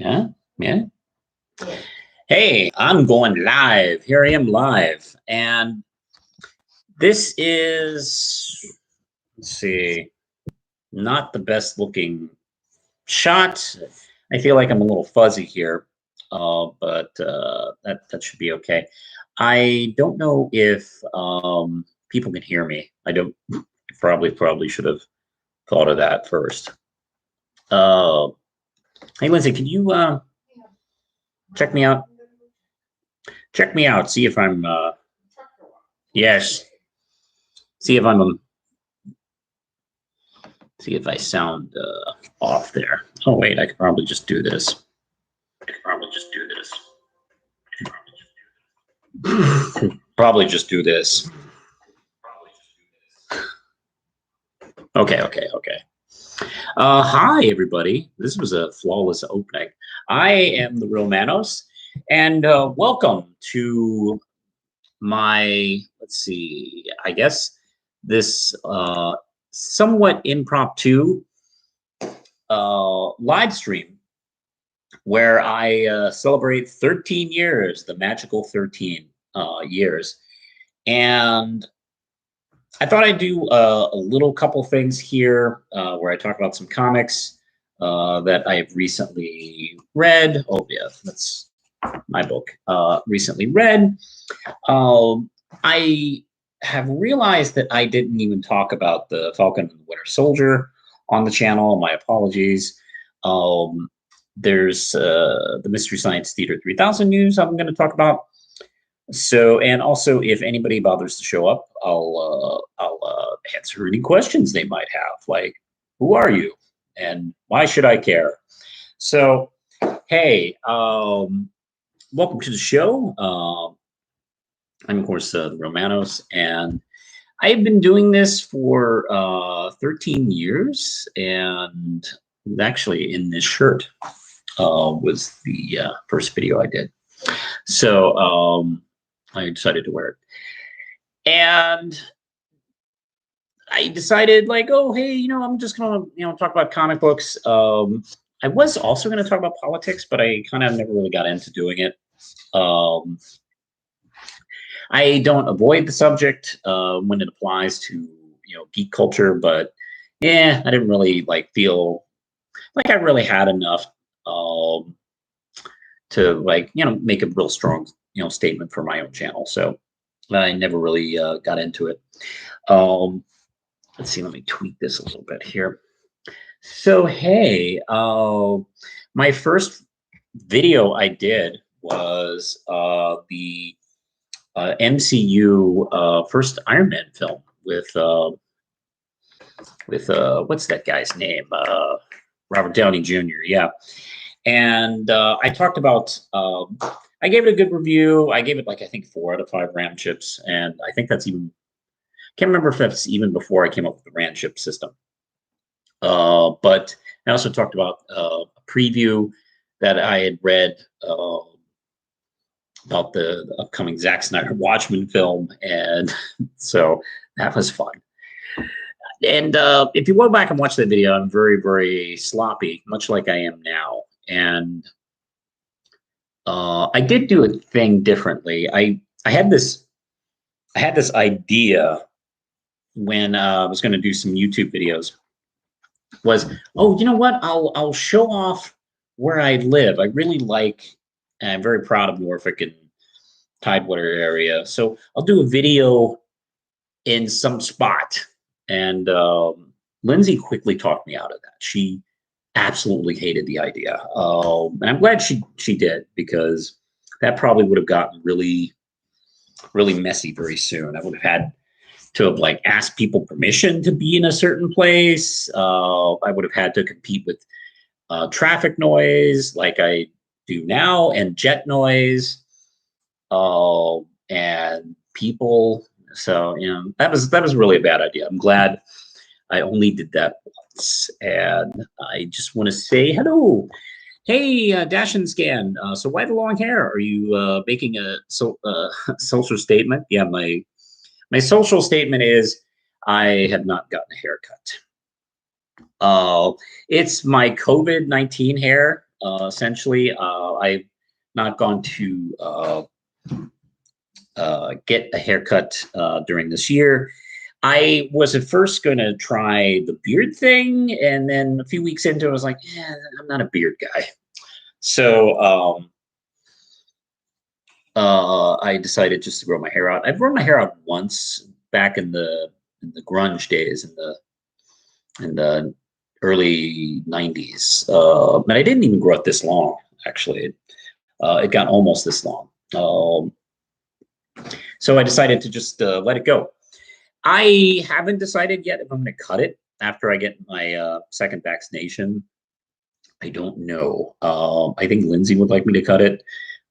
Yeah, yeah. Hey, I'm going live. Here I am live. And this is, let's see, not the best looking shot. I feel like I'm a little fuzzy here, but that should be okay. I don't know if people can hear me. I don't, probably should have thought of that first. Uh, hey, Lindsay, can you check me out? Check me out. See if I'm, yes. See if I'm, see if I sound off there. Oh, wait, I could probably just do this. Probably just do this. Okay. Hi, everybody. This was a flawless opening. I am the Real Manos, and welcome to my, let's see, I guess this somewhat impromptu live stream where I celebrate 13 years, the magical 13 years. And I thought I'd do a little couple things here where I talk about some comics that I've recently read. Oh, yeah, that's my book. Recently read. I have realized that I didn't even talk about the Falcon and the Winter Soldier on the channel. My apologies. There's the Mystery Science Theater 3000 news I'm going to talk about. So, and also, if anybody bothers to show up, I'll answer any questions they might have, like, who are you, and why should I care? So, hey, welcome to the show. I'm of course the Romanos, and I've been doing this for 13 years, and actually in this shirt was the first video I did. So I decided to wear it. And I decided, like, oh, hey, I'm just going to, talk about comic books. I was also going to talk about politics, but I kind of never really got into doing it. I don't avoid the subject when it applies to, geek culture, but yeah, I didn't really feel like I really had enough to make a real strong statement for my own channel. So I never really got into it. Let's see, let me tweak this a little bit here. So hey, my first video I did was the MCU first Iron Man film with what's that guy's name? Robert Downey Jr. Yeah. And I talked about, I gave it a good review. I gave it I think 4 out of 5 RAM chips. And I think that's even, can't remember if that's even before I came up with the RAM chip system. But I also talked about a preview that I had read about the upcoming Zack Snyder Watchmen film. And so that was fun. And if you go back and watch that video, I'm very, very sloppy, much like I am now. And I did do a thing differently. I had this idea when I was going to do some YouTube videos. Was, oh, you know what? I'll show off where I live. I really like, and I'm very proud of Norfolk and Tidewater area. So I'll do a video in some spot. And Lindsay quickly talked me out of that. She absolutely hated the idea. And I'm glad she did, because that probably would have gotten really, really messy very soon. I would have had to have asked people permission to be in a certain place. I would have had to compete with traffic noise like I do now, and jet noise, and people. So that was really a bad idea. I'm glad I only did that once, and I just want to say hello. Hey, Dash and Scan. So why the long hair? Are you making a social statement? Yeah, my social statement is I have not gotten a haircut. It's my COVID-19 hair. essentially. I've not gone to get a haircut during this year. I was at first going to try the beard thing, and then a few weeks into it, I was like, yeah, I'm not a beard guy. So I decided just to grow my hair out. I've grown my hair out once back in the grunge days, in the early '90s, but I didn't even grow it this long. Actually, it got almost this long. So I decided to just let it go. I haven't decided yet if I'm going to cut it after I get my second vaccination. I don't know. I think Lindsay would like me to cut it.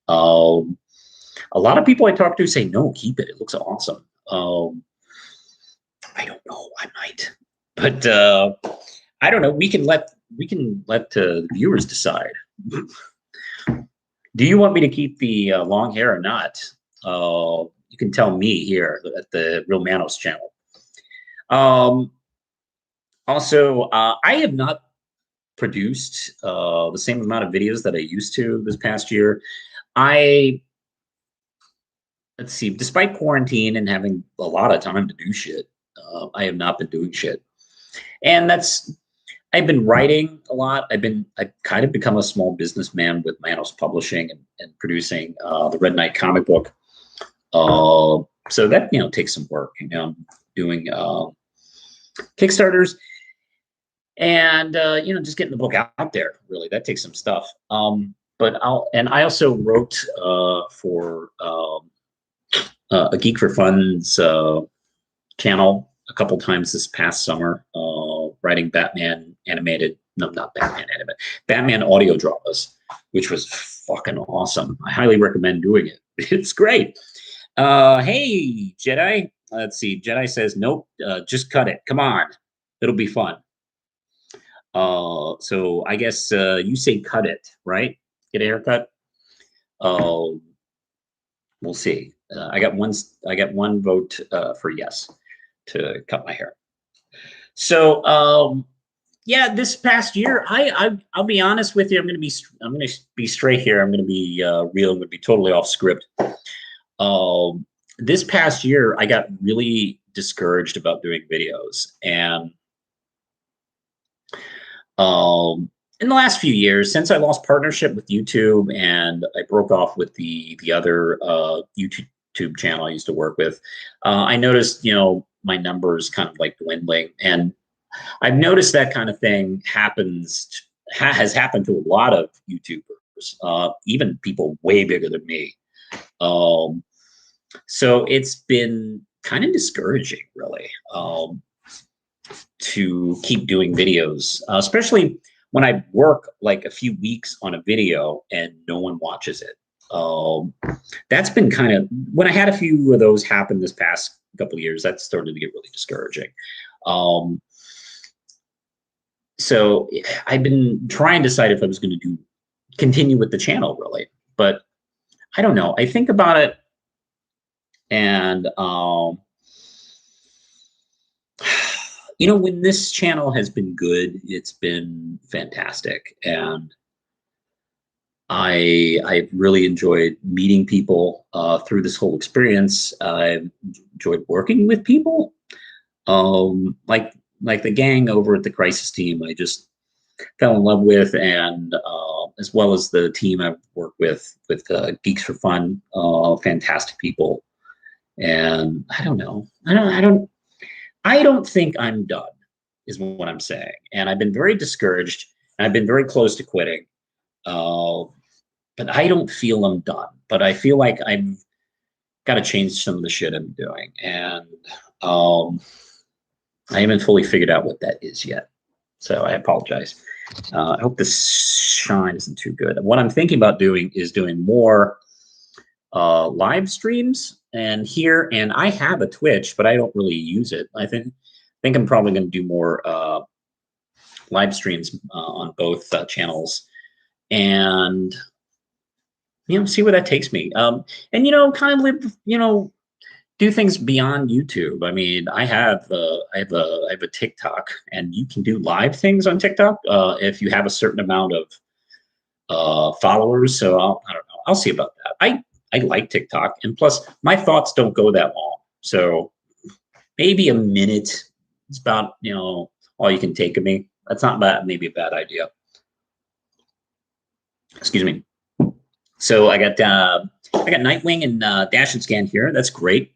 A lot of people I talk to say, no, keep it. It looks awesome. I don't know. I might. But I don't know. We can let the viewers decide. Do you want me to keep the long hair or not? You can tell me here at the Real Manos channel. Also, I have not produced the same amount of videos that I used to this past year. Let's see, despite quarantine and having a lot of time to do shit, I have not been doing shit. And I've been writing a lot. I've kind of become a small businessman with Manos Publishing and producing the Red Knight comic book. So that, takes some work. I'm doing Kickstarters and, just getting the book out there. Really, that takes some stuff. But I also wrote for a Geek for Fun's channel a couple times this past summer, writing Batman audio dramas, which was fucking awesome. I highly recommend doing it. It's great. Hey, Jedi. Let's see. Jedi says, nope, just cut it. Come on. It'll be fun. So I guess you say cut it, right? Get a haircut. We'll see. I got one vote for yes to cut my hair. So yeah, this past year, I'll be honest with you. I'm gonna be straight here. I'm gonna be real. I'm gonna be totally off script. This past year, I got really discouraged about doing videos, and in the last few years, since I lost partnership with YouTube and I broke off with the other YouTube channel I used to work with, I noticed, my numbers kind of like dwindling. And I've noticed that kind of thing has happened to a lot of YouTubers, even people way bigger than me. So it's been kind of discouraging, really, to keep doing videos, especially when I work like a few weeks on a video and no one watches it. That's been kind of, when I had a few of those happen this past couple of years, that started to get really discouraging. So I've been trying to decide if I was going to continue with the channel, really, but I don't know. I think about it, and when this channel has been good, it's been fantastic, and I've really enjoyed meeting people through this whole experience. I've enjoyed working with people, like the gang over at the Crisis Team. I just fell in love with, and as well as the team I've worked with Geeks for Fun, fantastic people. And I don't know. I don't think I'm done, is what I'm saying. And I've been very discouraged, and I've been very close to quitting. But I don't feel I'm done. But I feel like I've got to change some of the shit I'm doing. And I haven't fully figured out what that is yet. So I apologize. I hope this shine isn't too good. What I'm thinking about doing is doing more live streams and I have a Twitch, but I don't really use it. I think I'm probably going to do more live streams on both channels, and see where that takes me. And kind of live, do things beyond YouTube. I mean, I have a TikTok, and you can do live things on TikTok if you have a certain amount of followers. So I don't know. I'll see about that. I like TikTok, and plus my thoughts don't go that long. So maybe a minute is about all you can take of me. That's not bad. Maybe a bad idea. Excuse me. So I got Nightwing and Dash and Scan here. That's great.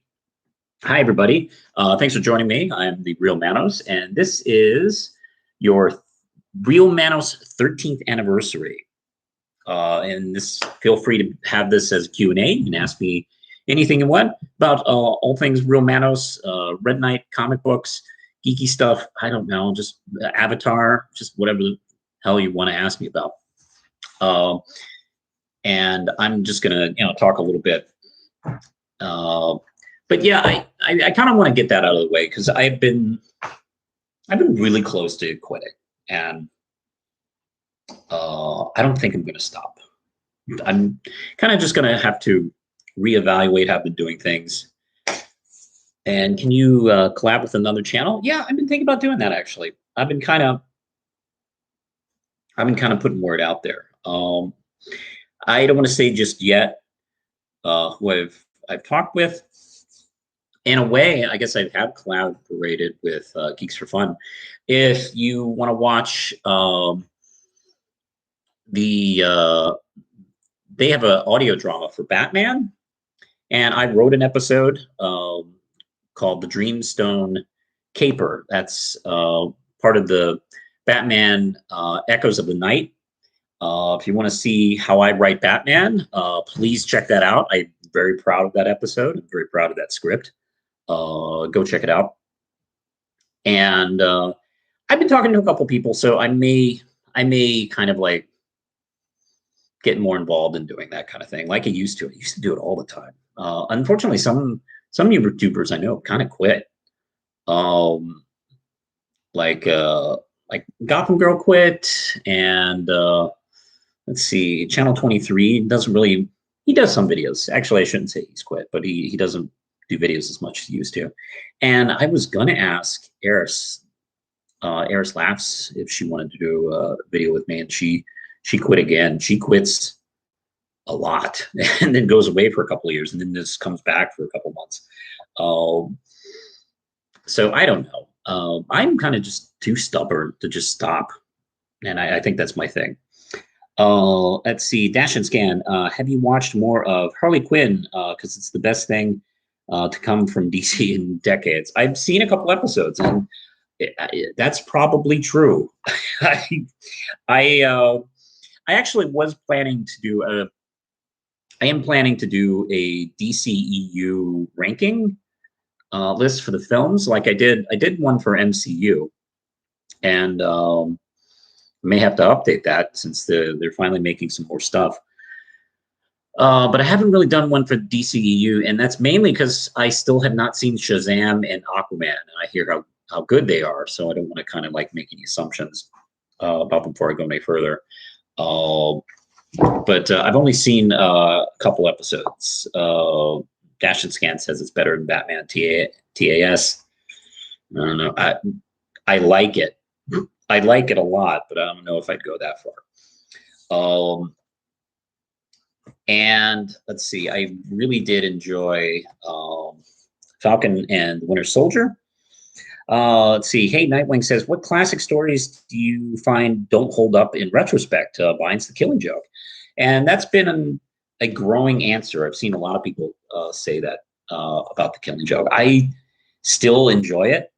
Hi everybody. Thanks for joining me. I'm the Real Manos, and this is your Real Manos 13th anniversary. And this, feel free to have this as a Q&A. You can ask me anything you want about all things Real Manos, Red Knight, comic books, geeky stuff. I don't know, just Avatar, just whatever the hell you want to ask me about. And I'm just gonna talk a little bit. But yeah, I kind of want to get that out of the way because I've been really close to quitting, and I don't think I'm going to stop. I'm kind of just going to have to reevaluate how I've been doing things. And can you collab with another channel? Yeah, I've been thinking about doing that actually. I've been kind of putting word out there. I don't want to say just yet who I've talked with. In a way, I guess I have collaborated with Geeks for Fun. If you want to watch they have an audio drama for Batman, and I wrote an episode called The Dreamstone Caper. That's part of the Batman Echoes of the Night. If you want to see how I write Batman, please check that out. I'm very proud of that episode. I'm very proud of that script. Go check it out. And I've been talking to a couple people, so I may kind of like get more involved in doing that kind of thing, like I used to. I used to do it all the time. Unfortunately, some YouTubers I know kind of quit. Like Gotham Girl quit, and let's see, Channel 23 doesn't really. He does some videos. Actually, I shouldn't say he's quit, but he doesn't do videos as much as he used to. And I was gonna ask Eris Laughs if she wanted to do a video with me, and she quit again. She quits a lot and then goes away for a couple of years and then just comes back for a couple months. So I don't know. I'm kind of just too stubborn to just stop. And I think that's my thing. Let's see, Dash and Scan. Have you watched more of Harley Quinn? Because it's the best thing to come from DC in decades. I've seen a couple episodes, and that's probably true. I actually was planning to do I am planning to do a DCEU ranking list for the films. Like I did one for MCU, and may have to update that since they're finally making some more stuff. But I haven't really done one for DCEU, and that's mainly because I still have not seen Shazam and Aquaman, and I hear how good they are, so I don't want to kind of like make any assumptions about them before I go any further. But I've only seen a couple episodes. Dash and Scan says it's better than Batman TAS. I don't know. I like it. I like it a lot, but I don't know if I'd go that far. And let's see, I really did enjoy Falcon and Winter Soldier. Let's see. Hey, Nightwing says, what classic stories do you find don't hold up in retrospect? Mine's The Killing Joke. And that's been a growing answer. I've seen a lot of people say that about The Killing Joke. I still enjoy it.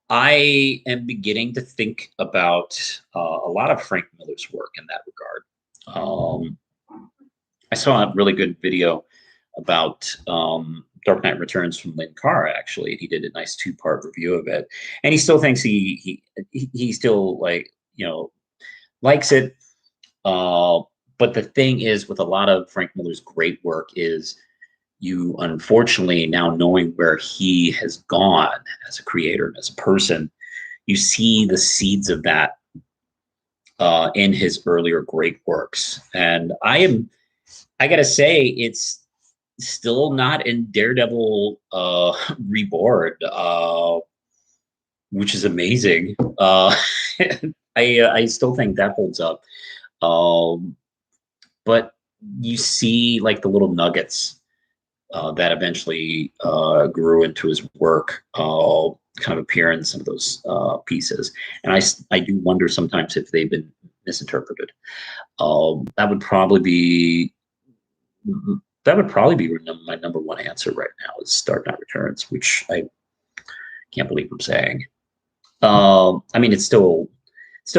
I am beginning to think about a lot of Frank Miller's work in that regard. I saw a really good video about Dark Knight Returns from Lynn Carr, actually. He did a nice 2-part review of it, and he still thinks he still likes it. But the thing is, with a lot of Frank Miller's great work, is you unfortunately, now knowing where he has gone as a creator and as a person, you see the seeds of that in his earlier great works. And I gotta say, it's still not in Daredevil Reborn. which is amazing. I still think that holds up. Um, but you see like the little nuggets that eventually grew into his work kind of appear in some of those pieces. And I do wonder sometimes if they've been misinterpreted. That would probably be my number one answer right now is Dark Knight Returns, which I can't believe I'm saying. I mean, it's still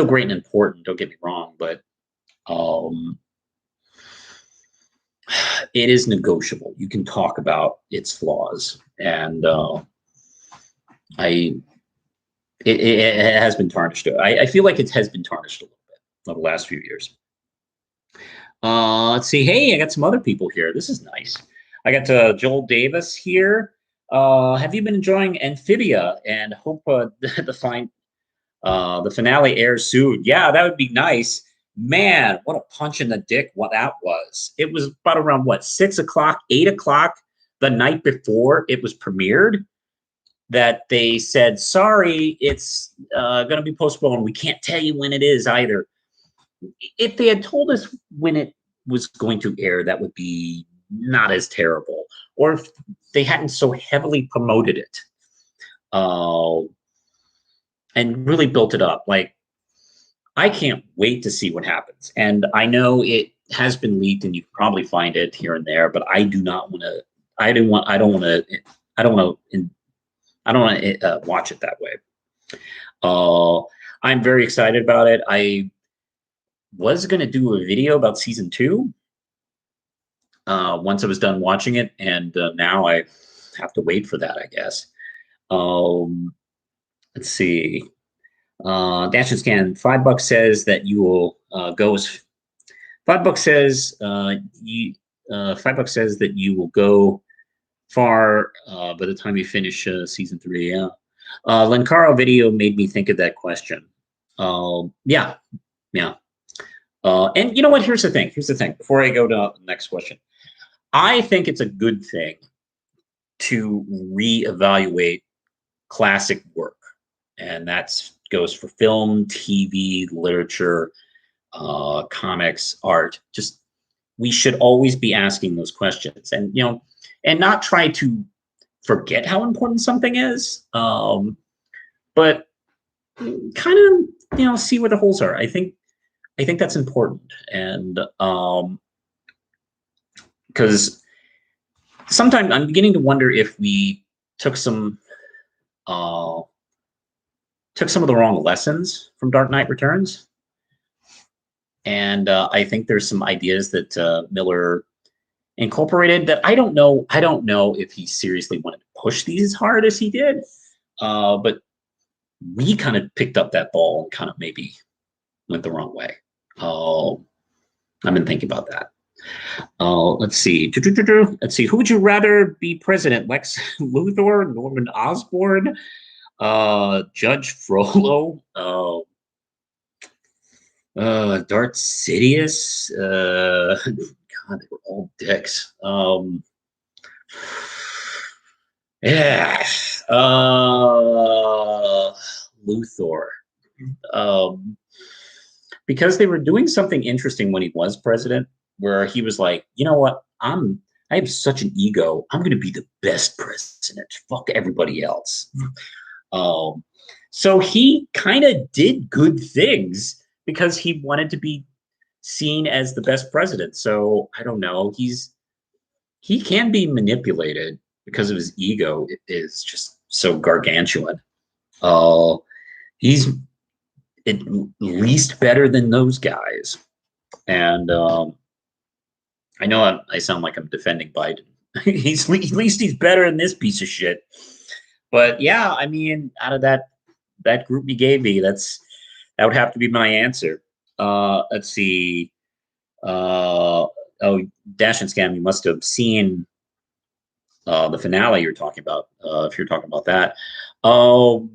great and important. Don't get me wrong, but um, it is negotiable. You can talk about its flaws, and I it has been tarnished. I feel like it has been tarnished a little bit over the last few years. Let's see. Hey, I got some other people here. This is nice. I got Joel Davis here. Have you been enjoying Amphibia? And hope the finale airs soon. Yeah, that would be nice. Man, what a punch in the dick what that was. It was about around what 6 o'clock, 8 o'clock the night before it was premiered that they said, sorry, it's going to be postponed. We can't tell you when it is either. If they had told us when it was going to air, that would be not as terrible. Or if they hadn't so heavily promoted it and really built it up. Like, I can't wait to see what happens. And I know it has been leaked and you can probably find it here and there, but I do not want to, I don't want to watch it that way. I'm very excited about it. I was going to do a video about season 2 once I was done watching it, and now I have to wait for that, I guess. Let's see. Dash and Scan, $5 says that you will go as $5 says you $5 says that you will go far by the time you finish season 3. Yeah. Lancaro video made me think of that question. Yeah. And you know what? Here's the thing. Before I go to the next question, I think it's a good thing to reevaluate classic work, and that goes for film, TV, literature, comics, art. Just we should always be asking those questions, and and not try to forget how important something is, but kind of see where the holes are. I think that's important, and because sometimes I'm beginning to wonder if we took some of the wrong lessons from Dark Knight Returns. And I think there's some ideas that Miller incorporated that I don't know if he seriously wanted to push these as hard as he did. But we kind of picked up that ball and kind of maybe went the wrong way. I've been thinking about that. Let's see. Who would you rather be president? Lex Luthor, Norman Osborn, Judge Frollo, Darth Sidious. God, they were all dicks. Yeah. Luthor. Because they were doing something interesting when he was president, where he was like, you know what, I have such an ego. I'm going to be the best president. Fuck everybody else. So he kind of did good things because he wanted to be seen as the best president. So I don't know. He can be manipulated because of his ego. It is just so gargantuan. He's at least better than those guys. And I know I sound like I'm defending Biden. At least he's better than this piece of shit. But yeah, I mean, out of that group you gave me, that would have to be my answer. Let's see. Oh, Dash and Scam, you must have seen the finale you're talking about. If you're talking about that, we'll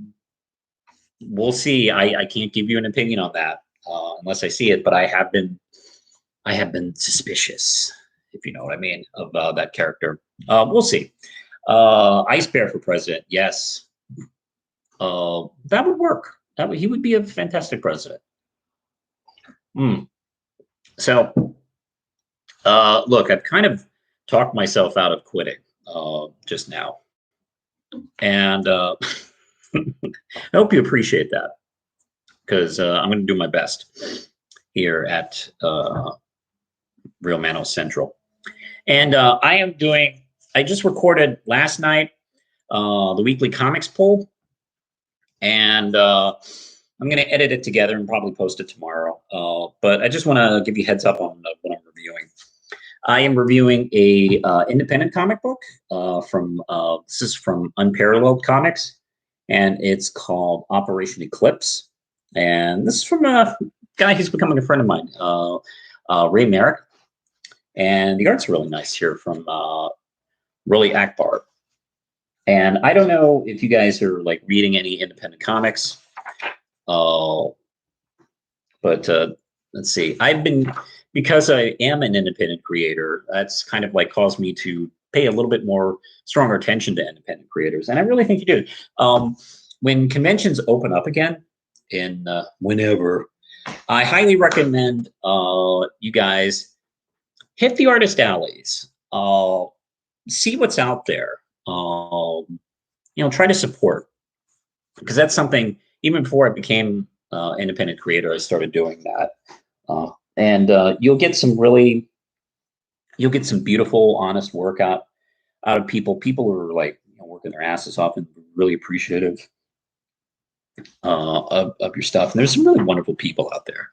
see. I can't give you an opinion on that unless I see it. But I have been suspicious, if you know what I mean, of that character. We'll see. Ice Bear for president, yes. That would work. He would be a fantastic president. Mm. So, look, I've kind of talked myself out of quitting just now, and I hope you appreciate that because I'm going to do my best here at Real Manos Central. And I just recorded last night the weekly comics poll, and I'm going to edit it together and probably post it tomorrow. But I just want to give you heads up on what I'm reviewing. I am reviewing a independent comic book this is from Unparalleled Comics, and it's called Operation Eclipse. And this is from a guy who's becoming a friend of mine, Ray Merrick. And the art's really nice here from Rolly Akbar. And I don't know if you guys are like reading any independent comics, but let's see. Because I am an independent creator, that's kind of like caused me to pay a little bit more stronger attention to independent creators. And I really think you do. When conventions open up again in whenever, I highly recommend you guys hit the artist alleys, see what's out there. Try to support, because that's something. Even before I became independent creator, I started doing that, and you'll get some beautiful, honest work out of people. People who are like working their asses off and really appreciative of your stuff. And there's some really wonderful people out there.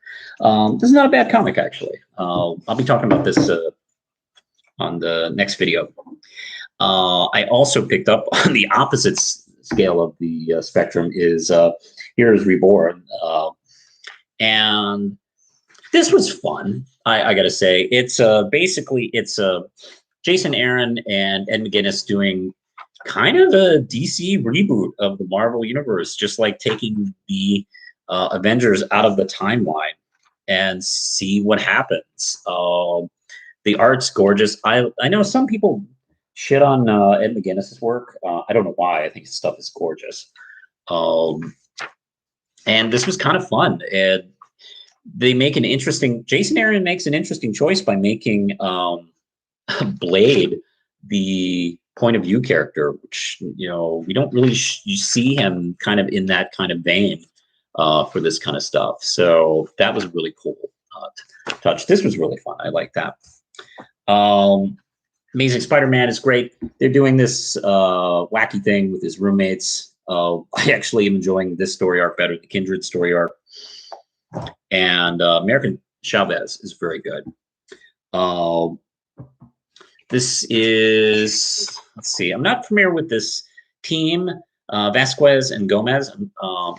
This is not a bad comic, actually. I'll be talking about this on the next video. I also picked up on the opposite scale of the spectrum is Heroes Reborn. And this was fun, I got to say. It's basically Jason Aaron and Ed McGuinness doing kind of a DC reboot of the Marvel Universe, just like taking the Avengers out of the timeline and see what happens. The art's gorgeous. I know some people shit on Ed McGuinness's work. I don't know why. I think his stuff is gorgeous. And this was kind of fun. And they make Jason Aaron makes an interesting choice by making Blade the point of view character, which, we don't really you see him kind of in that kind of vein for this kind of stuff. So that was really cool touch. This was really fun. I like that. Amazing Spider-Man is great. They're doing this wacky thing with his roommates. I actually am enjoying this story arc better, the Kindred story arc. And American Chavez is very good. This is, let's see, I'm not familiar with this team, Vasquez and Gomez.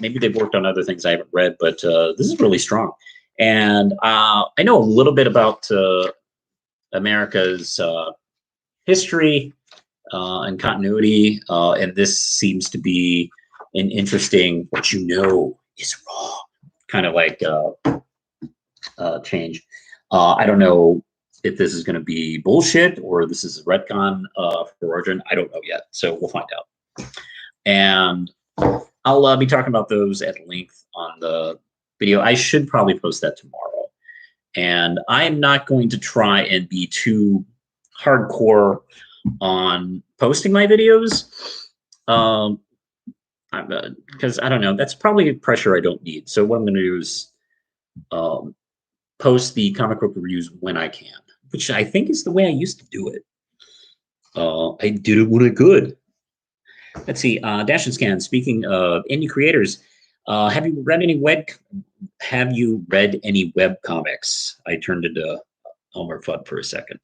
Maybe they've worked on other things I haven't read, but this is really strong. And I know a little bit about America's history and continuity, and this seems to be an interesting, what you know is wrong, kind of like change. I don't know if this is going to be bullshit or this is a retcon for origin. I don't know yet, so we'll find out. And I'll be talking about those at length on the video. I should probably post that tomorrow. And I'm not going to try and be too hardcore on posting my videos, because I don't know, that's probably pressure I don't need. So what I'm going to do is post the comic book reviews when I can, which I think is the way I used to do it. I did it when I could. Let's see, Dash and Scan. Speaking of indie creators, have you read any web comics? I turned into Elmer Fudd for a second.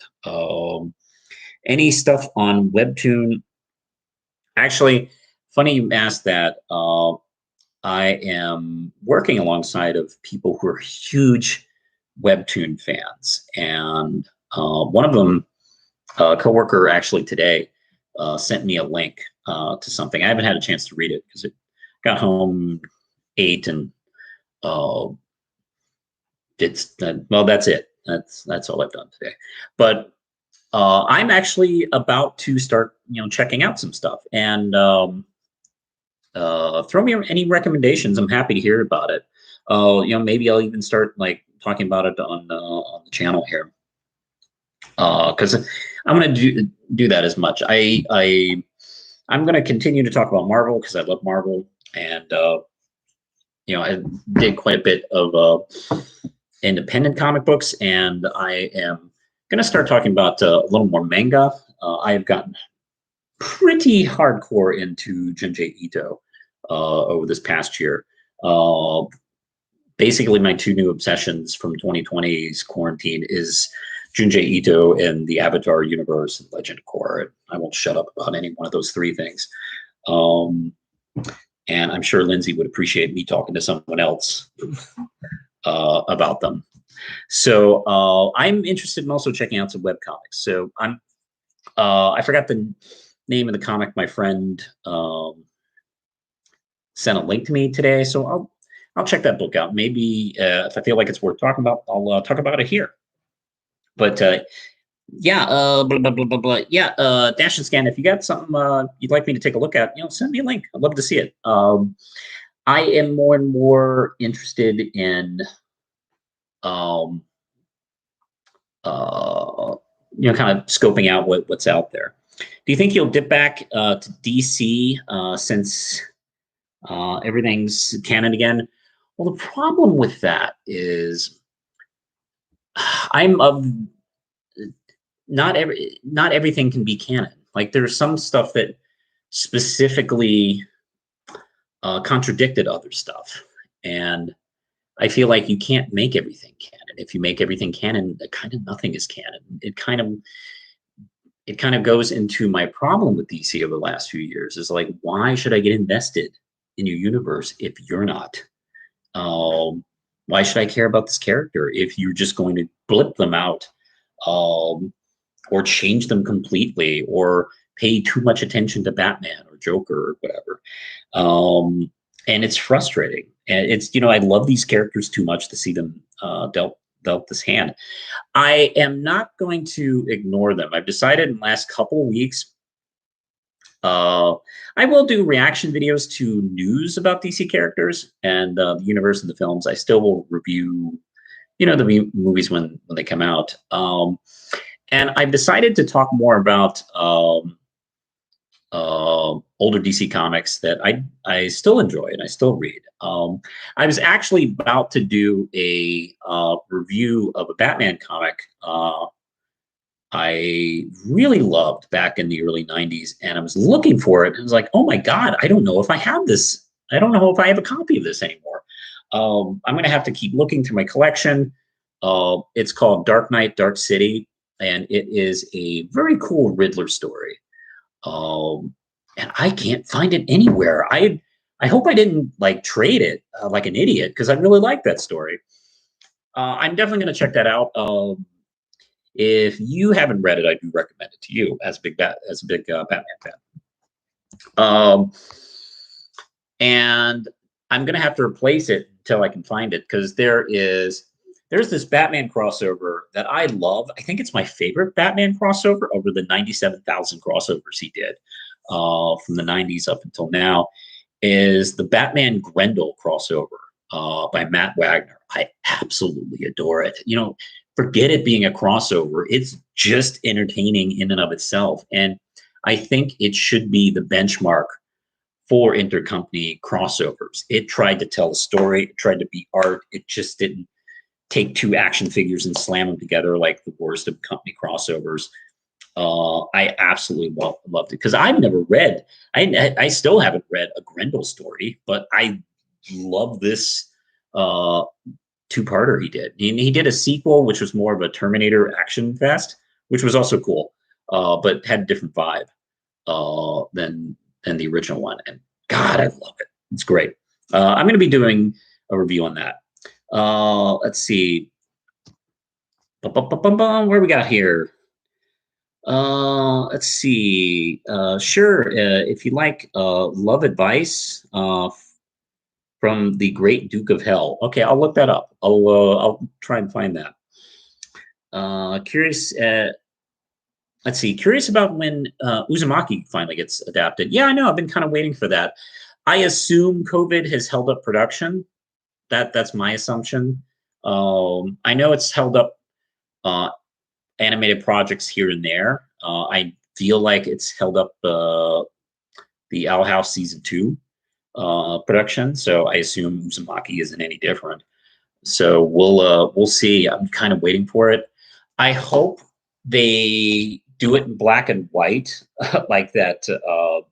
Any stuff on Webtoon? Actually, funny you asked that. I am working alongside of people who are huge Webtoon fans, and one of them, a coworker, actually today sent me a link to something. I haven't had a chance to read it because it got home 8 and that's it. That's all I've done today. But I'm actually about to start, checking out some stuff, and throw me any recommendations. I'm happy to hear about it. Maybe I'll even start like talking about it on the channel here, because I'm going to do that as much. I'm going to continue to talk about Marvel because I love Marvel, and I did quite a bit of independent comic books, and I am going to start talking about a little more manga. I have gotten pretty hardcore into Junji Ito over this past year. Basically, my two new obsessions from 2020's quarantine is Junji Ito and the Avatar universe and Legend of Korra. I won't shut up about any one of those three things. And I'm sure Lindsay would appreciate me talking to someone else about them. So I'm interested in also checking out some webcomics. So I forgot the name of the comic my friend sent a link to me today. So I'll check that book out. Maybe if I feel like it's worth talking about, I'll talk about it here. But yeah, blah, blah, blah, blah, blah. Yeah, Dash and Scan, if you got something you'd like me to take a look at, send me a link. I'd love to see it. I am more and more interested in, kind of scoping out what's out there. Do you think you'll dip back to DC since everything's canon again? Well, the problem with that is I'm of not everything can be canon. Like there's some stuff that specifically contradicted other stuff, and I feel like you can't make everything canon. If you make everything canon, kind of nothing is canon. It kind of goes into my problem with DC over the last few years. Is like, why should I get invested in your universe if you're not? Why should I care about this character if you're just going to blip them out, or change them completely, or pay too much attention to Batman or Joker or whatever? And it's frustrating. And it's, I love these characters too much to see them dealt this hand. I am not going to ignore them. I've decided in the last couple of weeks, I will do reaction videos to news about DC characters and the universe and the films. I still will review, the movies when they come out. And I've decided to talk more about older DC comics that I still enjoy and I still read. I was actually about to do a review of a Batman comic I really loved back in the early 90s, and I was looking for it. And I was like, oh my God, I don't know if I have this. I don't know if I have a copy of this anymore. I'm going to have to keep looking through my collection. It's called Dark Knight, Dark City, and it is a very cool Riddler story. And I can't find it anywhere. I hope I didn't like trade it like an idiot, because I really like that story. I'm definitely going to check that out. If you haven't read it, I do recommend it to you as a big Batman fan. And I'm going to have to replace it until I can find it, because there's this Batman crossover that I love. I think it's my favorite Batman crossover over the 97,000 crossovers he did from the 90s up until now, is the Batman Grendel crossover by Matt Wagner. I absolutely adore it. Forget it being a crossover. It's just entertaining in and of itself. And I think it should be the benchmark for intercompany crossovers. It tried to tell a story. It tried to be art. It just didn't take two action figures and slam them together like the worst of company crossovers. I absolutely loved it, because I've never read, I still haven't read a Grendel story, but I love this two-parter he did. He did a sequel, which was more of a Terminator action fest, which was also cool, but had a different vibe than the original one. And God, I love it. It's great. I'm going to be doing a review on that. Let's see. Where we got here? Let's see. Sure. If you like love advice from the Great Duke of Hell. Okay, I'll look that up. I'll try and find that. Curious. Let's see. Curious about when Uzumaki finally gets adapted. Yeah, I know. I've been kind of waiting for that. I assume COVID has held up production. That's my assumption. I know it's held up uh, animated projects here and there. I feel like it's held up the Owl House season 2 production, so I assume Uzumaki isn't any different. So we'll see. I'm kind of waiting for it. I hope they do it in black and white, like that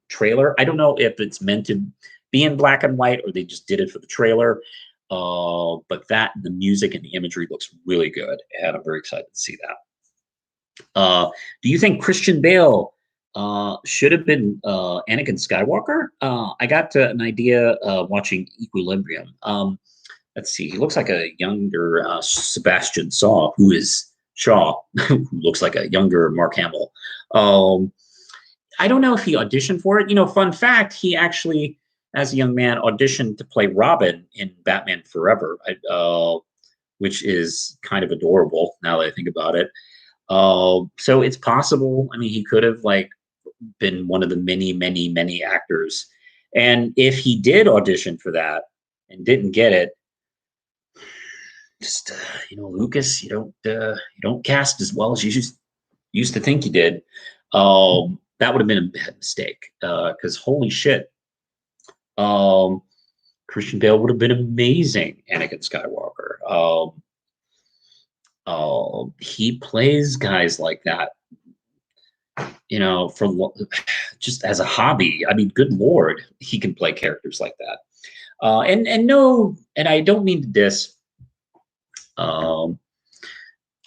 trailer. I don't know if it's meant to be in black and white or they just did it for the trailer. But the music and the imagery looks really good, and I'm very excited to see that. Do you think Christian Bale should have been Anakin Skywalker? I got an idea watching Equilibrium. Let's see, he looks like a younger Sebastian Shaw, who looks like a younger Mark Hamill. I don't know if he auditioned for it. Fun fact, he actually, as a young man, auditioned to play Robin in Batman Forever, which is kind of adorable now that I think about it. So it's possible. I mean, he could have been one of the many, many, many actors. And if he did audition for that and didn't get it, just Lucas, you don't cast as well as you used to think you did. That would have been a bad mistake. Because holy shit, Christian Bale would have been amazing Anakin Skywalker. He plays guys like that, for just as a hobby. I mean, good Lord, he can play characters like that. And I don't mean to diss. I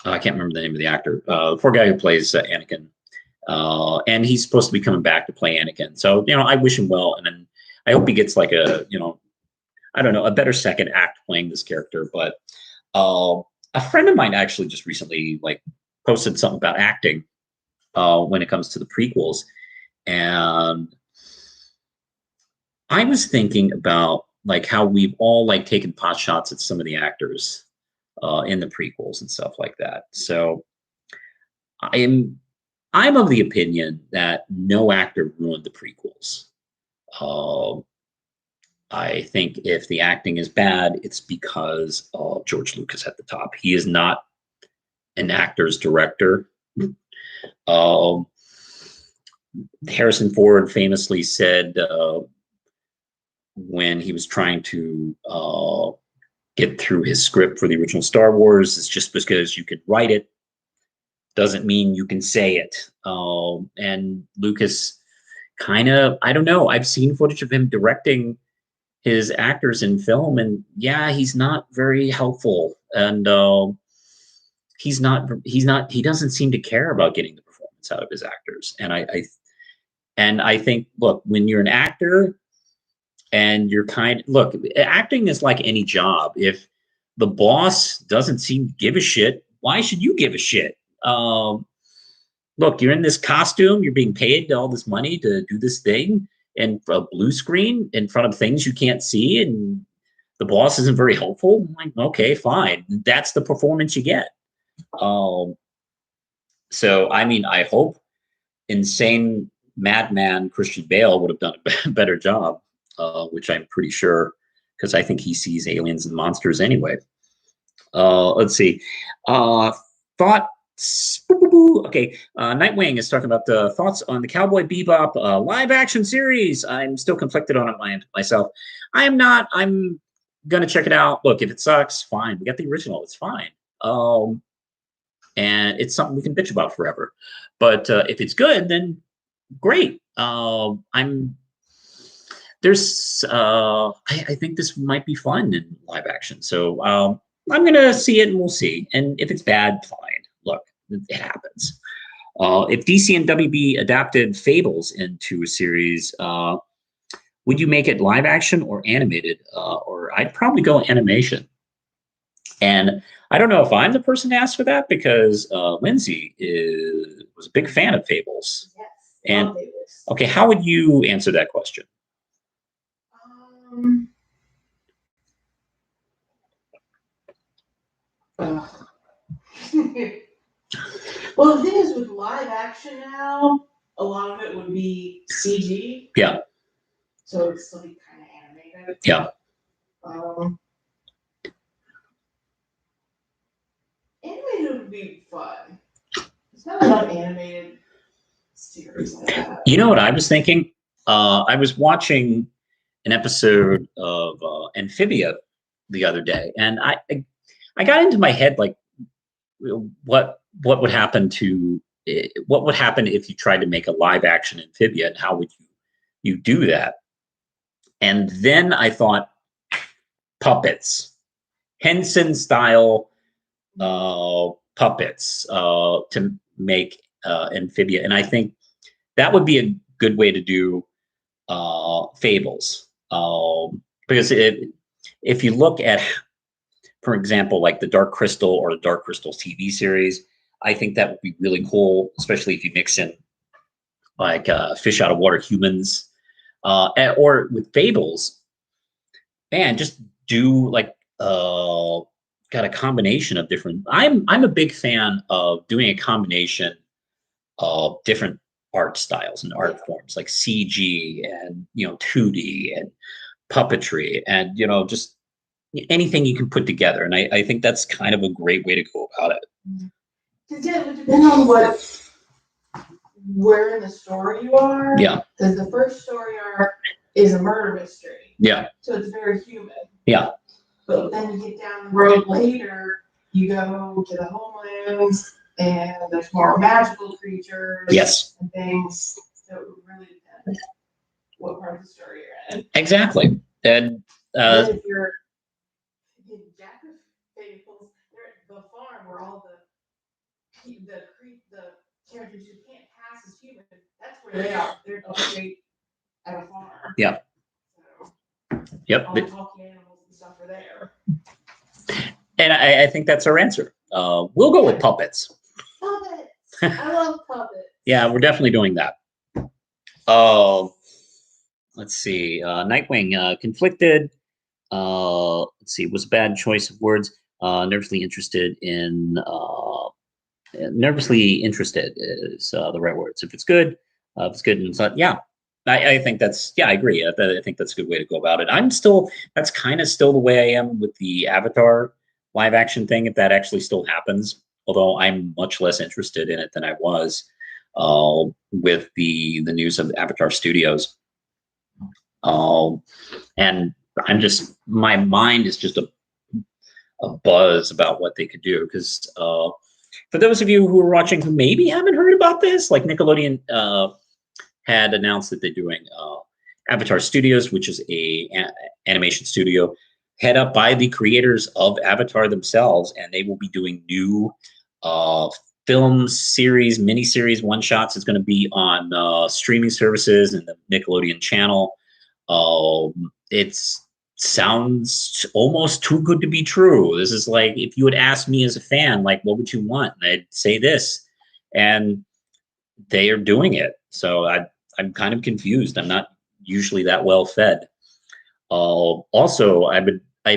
can't remember the name of the actor. The poor guy who plays Anakin, and he's supposed to be coming back to play Anakin. So I wish him well, and then I hope he gets I don't know, a better second act playing this character. But a friend of mine actually just recently posted something about acting when it comes to the prequels, and I was thinking about how we've all taken pot shots at some of the actors in the prequels and stuff like that. So I'm of the opinion that no actor ruined the prequels. I think if the acting is bad, it's because George Lucas at the top. He is not an actor's director. Harrison Ford famously said when he was trying to get through his script for the original Star Wars, it's just because you could write it doesn't mean you can say it. And Lucas kind of, I don't know, I've seen footage of him directing his actors in film, and yeah, he's not very helpful, and he doesn't seem to care about getting the performance out of his actors. And I think, look, when you're an actor and acting is like any job. If the boss doesn't seem to give a shit, why should you give a shit? Look, you're in this costume, you're being paid all this money to do this thing, and a blue screen in front of things you can't see, and the boss isn't very helpful. I'm like, okay, fine. That's the performance you get. So, I mean, I hope insane madman Christian Bale would have done a better job, which I'm pretty sure, because I think he sees aliens and monsters anyway. Let's see. Thoughts. Okay, Nightwing is talking about the thoughts on the Cowboy Bebop live action series. I'm still conflicted on it myself. I am not. I'm gonna check it out. Look, if it sucks, fine. We got the original. It's fine. And it's something we can bitch about forever. But if it's good, then great. I think this might be fun in live action. So I'm gonna see it and we'll see. And if it's bad, fine. Look, it happens. If DC and WB adapted Fables into a series, would you make it live action or animated? Or I'd probably go animation. And I don't know if I'm the person to ask for that, because Lindsay was a big fan of Fables. Yes. And okay, how would you answer that question? Well, the thing is, with live action now, a lot of it would be CG. Yeah. So it's kind of animated. Yeah. Animated would be fun. There's not enough animated series like that. You know what I was thinking? I was watching an episode of Amphibia the other day, and I got into my head like what would happen to what would happen if you tried to make a live action Amphibia, and how would you do that? And then I thought puppets, Henson style puppets to make Amphibia, and I think that would be a good way to do Fables, because if you look at, for example, like the Dark Crystal or the Dark Crystal TV series, I think that would be really cool, especially if you mix in like fish out of water humans, or with Fables, man, just do like got a combination of different. I'm a big fan of doing a combination of different art styles and art forms like CG and 2D and puppetry and just anything you can put together. And I think that's kind of a great way to go about it. Because it would depend on where in the story you are. Yeah. Because the first story arc is a murder mystery. Yeah. So it's very human. Yeah. But then you get down the road later, you go to the homelands, and there's more magical creatures. Yes. And things. So it really depends what part of the story you're in. Exactly. And if you're in Jack of Fables, they're at the farm where all the characters who can't pass as human, that's where they are. They're upstate at a farm. Yeah. So, yep. all the talking animals and stuff are there. And I think that's our answer. We'll go with puppets. Puppets. I love puppets. Yeah, we're definitely doing that. Let's see. Nightwing, conflicted. Let's see. Was a bad choice of words. Nervously interested is the right words. If it's good, and it's not, yeah. I think that's, I agree. I think that's a good way to go about it. That's kind of still the way I am with the Avatar live action thing, if that actually still happens, although I'm much less interested in it than I was with the news of Avatar Studios. And my mind is just a buzz about what they could do, because for those of you who are watching who maybe haven't heard about this, like Nickelodeon had announced that they're doing Avatar Studios, which is a animation studio head up by the creators of Avatar themselves, and they will be doing new film series, miniseries, one shots. It's going to be on streaming services and the Nickelodeon channel. It sounds almost too good to be true. This is like, if you had asked me as a fan, like, what would you want? And I'd say this, and they are doing it. So I'm kind of confused. I'm not usually that well fed. Also, I have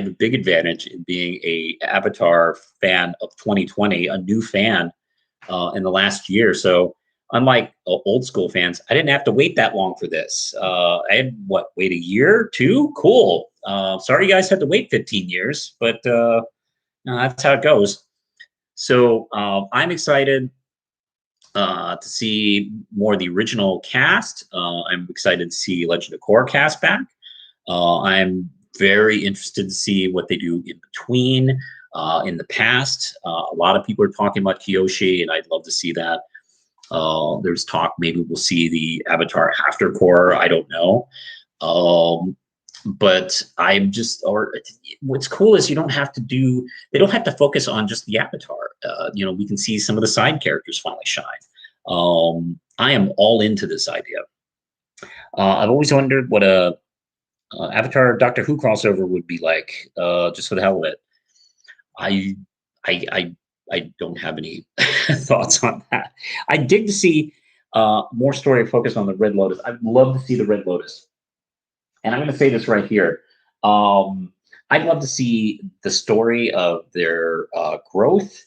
a big advantage in being a Avatar fan of 2020, a new fan in the last year. So unlike old school fans, I didn't have to wait that long for this. I had wait a year, 2? Cool. Sorry you guys had to wait 15 years, but no, that's how it goes. So I'm excited to see more of the original cast. I'm excited to see Legend of Korra cast back. I'm very interested to see what they do in between. In the past, a lot of people are talking about Kyoshi, and I'd love to see that. There's talk maybe we'll see the Avatar after Korra. I don't know. But what's cool is they don't have to focus on just the Avatar. We can see some of the side characters finally shine. I am all into this idea. I've always wondered what a Avatar Doctor Who crossover would be like, just for the hell of it. I don't have any thoughts on that. I'd dig to see more story focused on the Red Lotus. I'd love to see the Red Lotus. And I'm going to say this right here. I'd love to see the story of their growth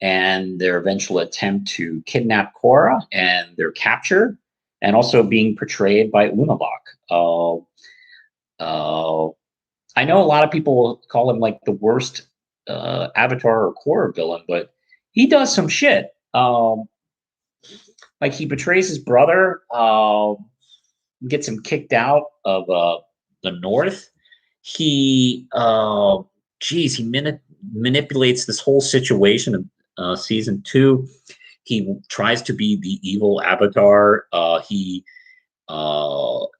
and their eventual attempt to kidnap Korra and their capture, and also being portrayed by Unalaq. I know a lot of people call him like the worst Avatar or Korra villain, but he does some shit. Like he betrays his brother, gets him kicked out of the North. He, geez, he manipulates this whole situation of season two. He tries to be the evil Avatar. He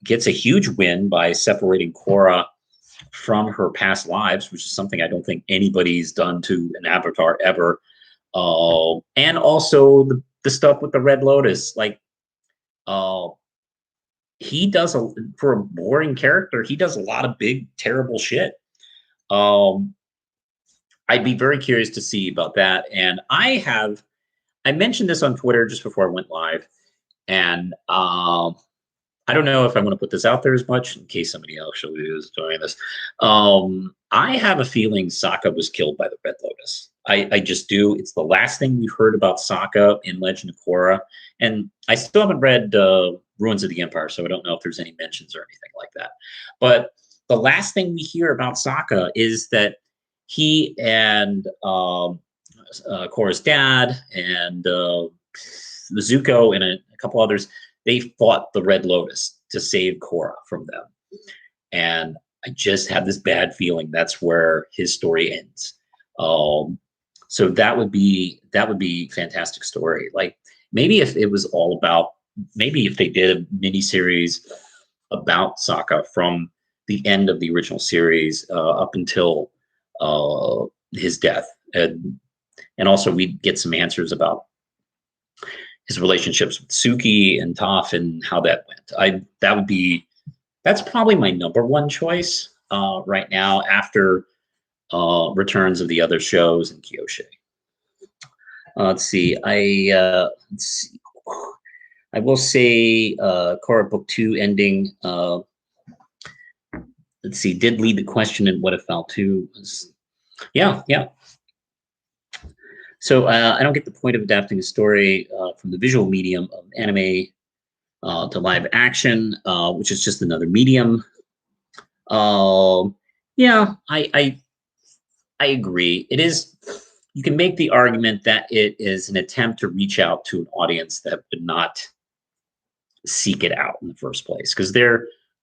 gets a huge win by separating Korra from her past lives, which is something I don't think anybody's done to an Avatar ever. And also the stuff with the Red Lotus, like uh, he does for a boring character, he does a lot of big, terrible shit. Um, I'd be very curious to see about that. And I mentioned this on Twitter just before I went live, and I don't know if I want to put this out there as much in case somebody else is doing this. I have a feeling Sokka was killed by the Red Lotus. I just do. It's the last thing we've heard about Sokka in Legend of Korra, and I still haven't read Ruins of the Empire, so I don't know if there's any mentions or anything like that. But the last thing we hear about Sokka is that he and Korra's dad and Zuko and a couple others, they fought the Red Lotus to save Korra from them. And I just have this bad feeling that's where his story ends. So that would be fantastic story. Like maybe if it was all about, maybe if they did a mini series about Sokka from the end of the original series up until his death, and also we'd get some answers about his relationships with Suki and Toph and how that went. That's probably my number one choice right now after returns of the other shows and Kyoshi. Let's see. Let's see. I will say Korra Book 2 ending. Let's see. Did lead the question in What If Val 2 was. Yeah. So I don't get the point of adapting a story from the visual medium of anime to live action, which is just another medium. Yeah, I agree. It is. You can make the argument that it is an attempt to reach out to an audience that would not seek it out in the first place. Because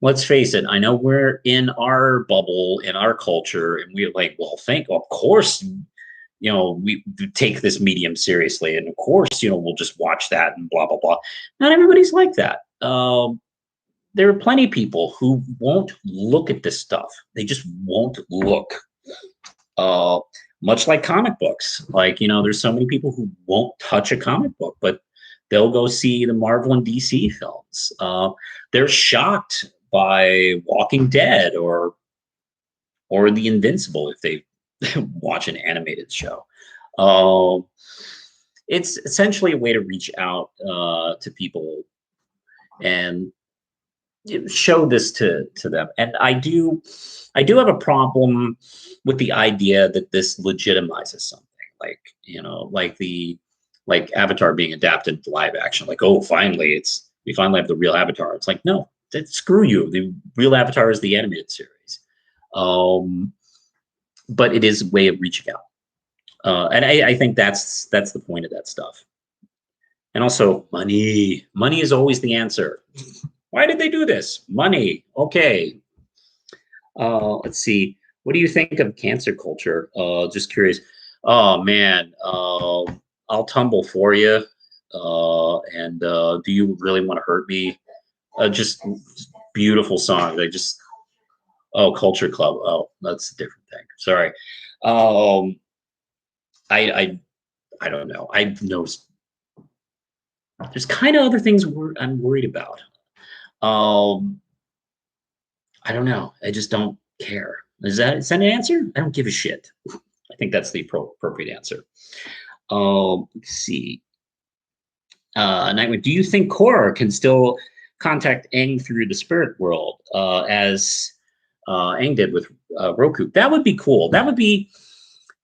let's face it, I know we're in our bubble, in our culture, and we're like, well, of course, we take this medium seriously. And of course, we'll just watch that and blah, blah, blah. Not everybody's like that. There are plenty of people who won't look at this stuff. They just won't look. Much like comic books. Like, there's so many people who won't touch a comic book, but they'll go see the Marvel and DC films. They're shocked by Walking Dead or The Invincible if they watch an animated show. It's essentially a way to reach out to people and show this to them. And I do have a problem with the idea that this legitimizes something, like Avatar being adapted to live action. Like, oh, we finally have the real Avatar. It's like, no, screw you. The real Avatar is the animated series. But it is a way of reaching out. And I think that's the point of that stuff. And also money. Money is always the answer. Why did they do this? Money. Okay. Let's see. What do you think of cancer culture? Just curious. Oh man, I'll tumble for you. And do you really want to hurt me? Just beautiful song. Culture Club. Oh, that's a different thing. Sorry. I don't know. I've noticed there's kind of other things I'm worried about. I don't know. I just don't care. Is that an answer? I don't give a shit. I think that's the appropriate answer. Let's see. Nightwing, do you think Korra can still contact Aang through the spirit world as Aang did with Roku? That would be cool. That would be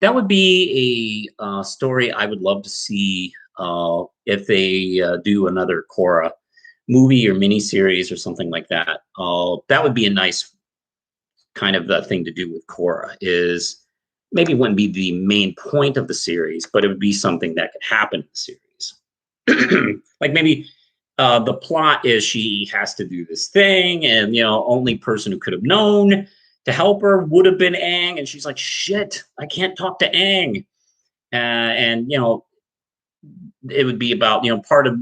a story I would love to see if they do another Korra movie or miniseries or something like that. That would be a nice kind of the thing to do with Korra is maybe it wouldn't be the main point of the series, but it would be something that could happen in the series. Like maybe the plot is she has to do this thing, and only person who could have known to help her would have been Aang, and she's like, "Shit, I can't talk to Aang," and it would be about part of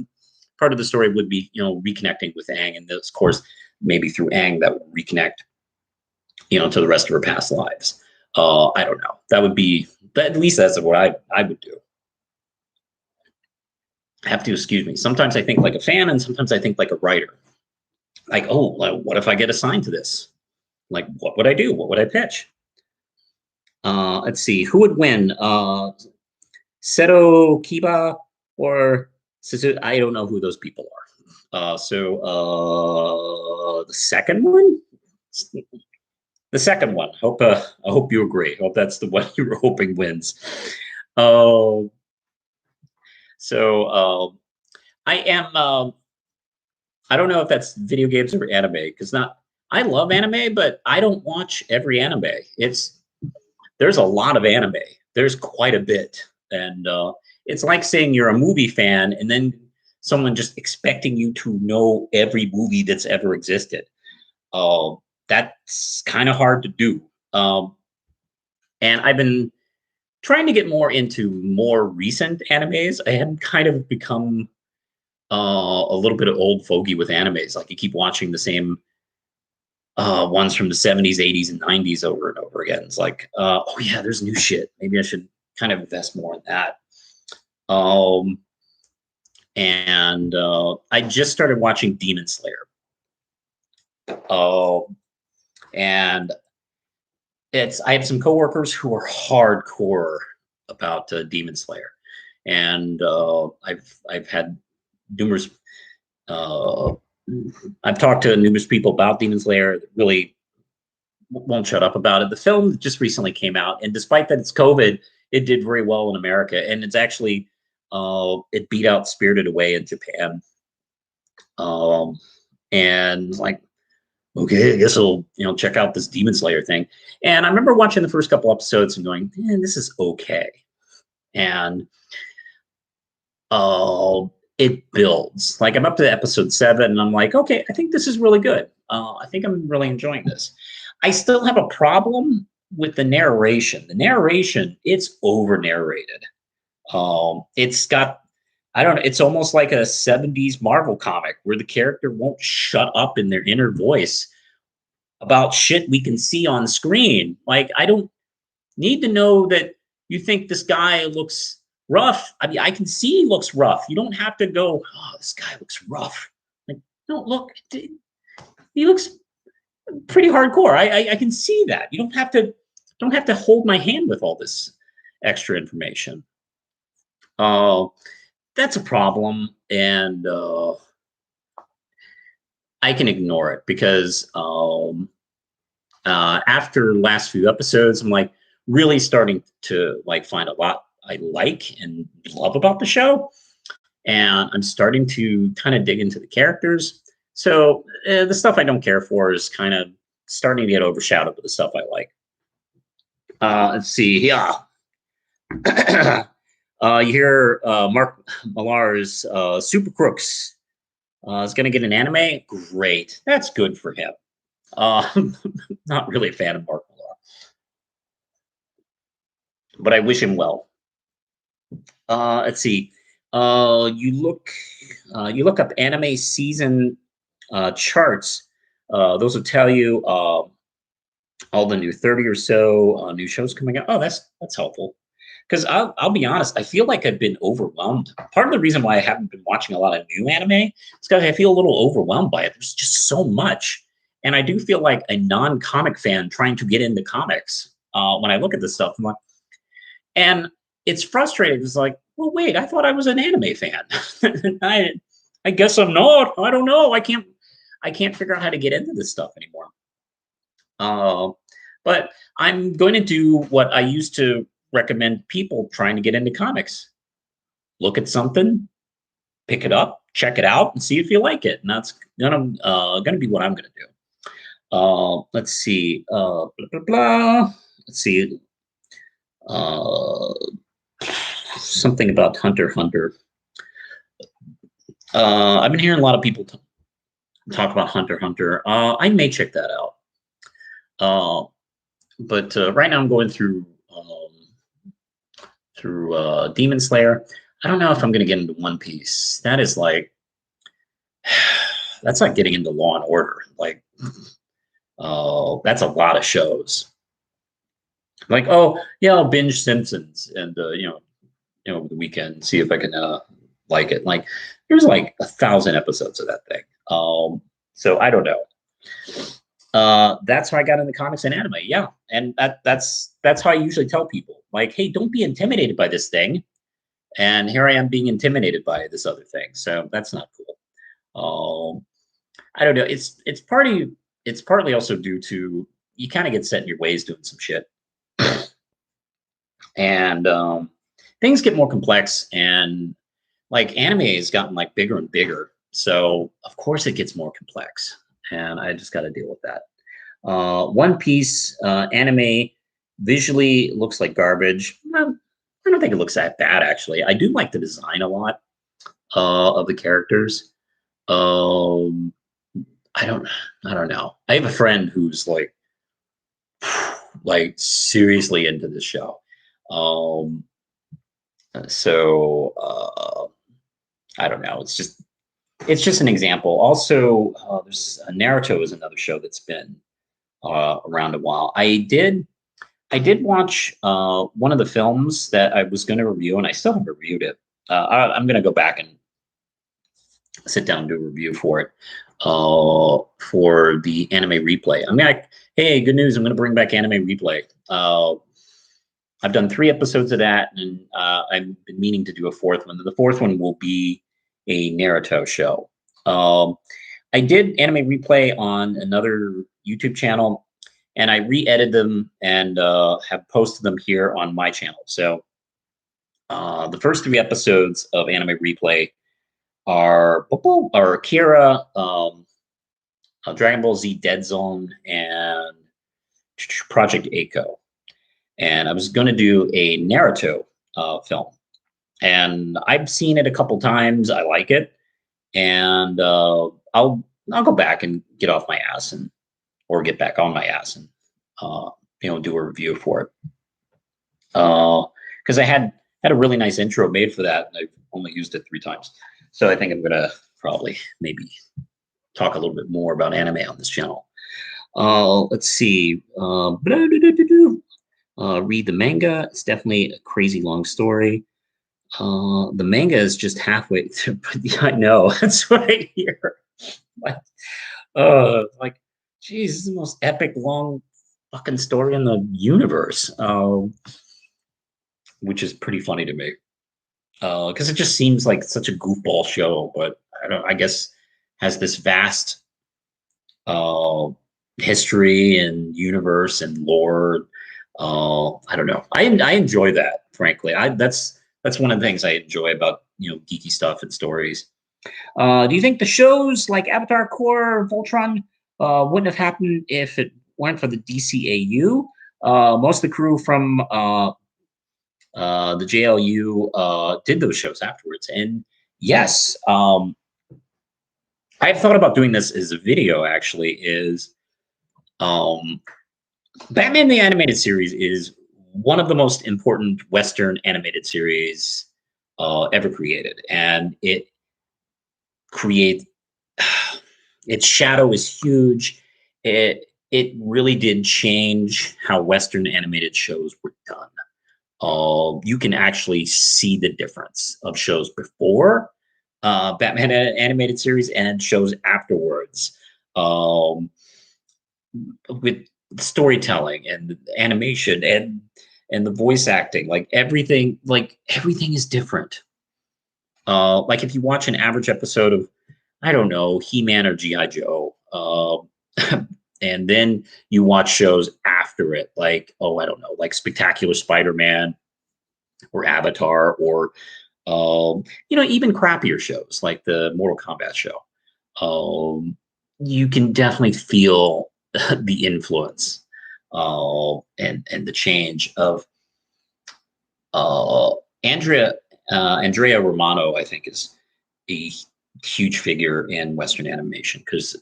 the story would be reconnecting with Aang, and this, of course, maybe through Aang that will reconnect to the rest of her past lives. I don't know. That would be, at least that's what I would do. Have to excuse me. Sometimes I think like a fan, and sometimes I think like a writer. Like, oh, what if I get assigned to this? Like, what would I do? What would I pitch? Let's see. Who would win? Seto Kiba or Suzu? I don't know who those people are. So the second one? The second one. I hope you agree. I hope that's the one you were hoping wins. I am. I don't know if that's video games or anime, because I love anime, but I don't watch every anime. There's a lot of anime. There's quite a bit, and it's like saying you're a movie fan and then someone just expecting you to know every movie that's ever existed. That's kind of hard to do. And I've been trying to get more into more recent animes. I had kind of become a little bit of old fogey with animes. Like you keep watching the same ones from the 70s, 80s, and 90s over and over again. It's like, oh yeah, there's new shit. Maybe I should kind of invest more in that. And I just started watching Demon Slayer. And I have some coworkers who are hardcore about Demon Slayer, and I've had numerous. I've talked to numerous people about Demon Slayer that really won't shut up about it. The film just recently came out, and despite that it's COVID, it did very well in America, and it's actually it beat out Spirited Away in Japan. And like, okay, I guess I'll check out this Demon Slayer thing. And I remember watching the first couple episodes and going, man, this is okay. And it builds. Like I'm up to episode 7, and I'm like, okay, I think this is really good. I think I'm really enjoying this. I still have a problem with the narration. The narration, it's over narrated. It's got, I don't know, it's almost like a 70s Marvel comic where the character won't shut up in their inner voice about shit we can see on screen. Like, I don't need to know that you think this guy looks rough. I mean, I can see he looks rough. You don't have to go, oh, this guy looks rough. Like, no, look, he looks pretty hardcore. I can see that. You don't have to hold my hand with all this extra information. That's a problem, and I can ignore it because after last few episodes, I'm like really starting to like find a lot I like and love about the show, and I'm starting to kind of dig into the characters. So the stuff I don't care for is kind of starting to get overshadowed with the stuff I like. Let's see, yeah. You hear Mark Millar's Super Crooks is going to get an anime. Great, that's good for him. Not really a fan of Mark Millar, but I wish him well. Let's see. You look up anime season charts. Those will tell you all the new 30 or so new shows coming out. Oh, that's helpful. Because I'll be honest, I feel like I've been overwhelmed. Part of the reason why I haven't been watching a lot of new anime is because I feel a little overwhelmed by it. There's just so much. And I do feel like a non-comic fan trying to get into comics when I look at this stuff. And it's frustrating. It's like, well, wait, I thought I was an anime fan. I guess I'm not. I don't know. I can't figure out how to get into this stuff anymore. But I'm going to do what I used to recommend people trying to get into comics. Look at something, pick it up, check it out, and see if you like it. And that's gonna be what I'm gonna do. Let's see. Blah blah blah. Let's see. Uh, Something about Hunter x Hunter. I've been hearing a lot of people talk about Hunter x Hunter. I may check that out. Uh, but right now I'm going through Demon Slayer. I don't know if I'm going to get into One Piece. That is like that's like getting into Law and Order. Like, that's a lot of shows. Like, oh yeah, I'll binge Simpsons and over the weekend, see if I can like it. Like, there's like 1,000 episodes of that thing. So I don't know. That's how I got into comics and anime. Yeah, and that's how I usually tell people. Like, hey, don't be intimidated by this thing. And here I am being intimidated by this other thing. So that's not cool. I don't know. It's partly also due to you kind of get set in your ways doing some shit, and things get more complex, and like anime has gotten like bigger and bigger. So of course it gets more complex, and I just got to deal with that. One Piece anime visually looks like garbage. Well, I don't think it looks that bad actually. I do like the design a lot of the characters. Um, I don't I don't know. I have a friend who's like seriously into this show. Um, so I don't know. It's just an example. Also, there's Naruto is another show that's been around a while. I did watch one of the films that I was going to review, and I still haven't reviewed it. I'm going to go back and sit down and do a review for it for the Anime Replay. Hey, good news! I'm going to bring back Anime Replay. I've done 3 episodes of that, and I've been meaning to do a 4th one. The 4th one will be a Naruto show. I did Anime Replay on another YouTube channel, and I re-edited them and have posted them here on my channel. So the first 3 episodes of Anime Replay are Akira, Dragon Ball Z Dead Zone, and Project Echo. And I was going to do a Naruto film, and I've seen it a couple times. I like it, and I'll go back and get off my ass or get back on my ass and do a review for it. Because I had a really nice intro made for that, and I've only used it 3 times. So I think I'm gonna probably maybe talk a little bit more about anime on this channel. Let's see. Read the manga. It's definitely a crazy long story. The manga is just halfway through, but yeah, I know. That's what I hear. Like, geez, this is the most epic long fucking story in the universe. Which is pretty funny to me. Because it just seems like such a goofball show, but I guess has this vast history and universe and lore. I don't know. I enjoy that, frankly. That's one of the things I enjoy about geeky stuff and stories. Do you think the shows like Avatar, Core, Voltron wouldn't have happened if it weren't for the DCAU? Most of the crew from the JLU did those shows afterwards, and yes, I've thought about doing this as a video. Actually, is Batman the Animated Series is one of the most important Western animated series ever created, and its shadow is huge. It really did change how Western animated shows were done. You can actually see the difference of shows before Batman animated series and shows afterwards, with storytelling and animation and the voice acting. Like everything is different. Like if you watch an average episode of, I don't know, He-Man or G.I. Joe, and then you watch shows after it, like, oh, I don't know, like Spectacular Spider-Man or Avatar, or even crappier shows like the Mortal Kombat show. You can definitely feel the influence and the change of uh, Andrea Romano, I think, is a huge figure in Western animation because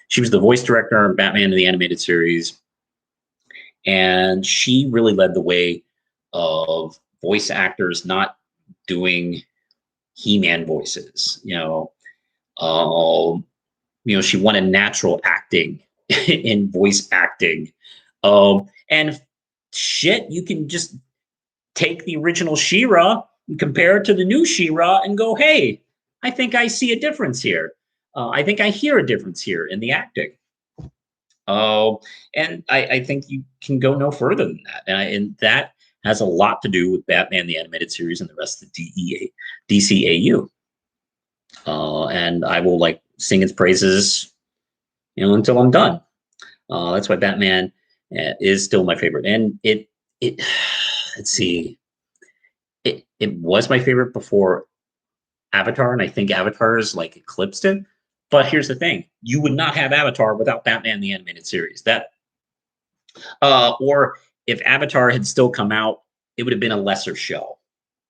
she was the voice director on Batman the Animated Series, and she really led the way of voice actors not doing He-Man voices. She wanted natural acting in voice acting, and shit, you can just take the original She-Ra and compare it to the new She-Ra and go, hey, I think I see a difference here. I think I hear a difference here in the acting. And I think you can go no further than that. And that has a lot to do with Batman the Animated Series and the rest of the DCAU. And I will like sing its praises, until I'm done. That's why Batman is still my favorite. And it let's see, it was my favorite before Avatar, and I think Avatar is like eclipsed it. But here's the thing: you would not have Avatar without Batman the Animated Series. Or if Avatar had still come out, it would have been a lesser show.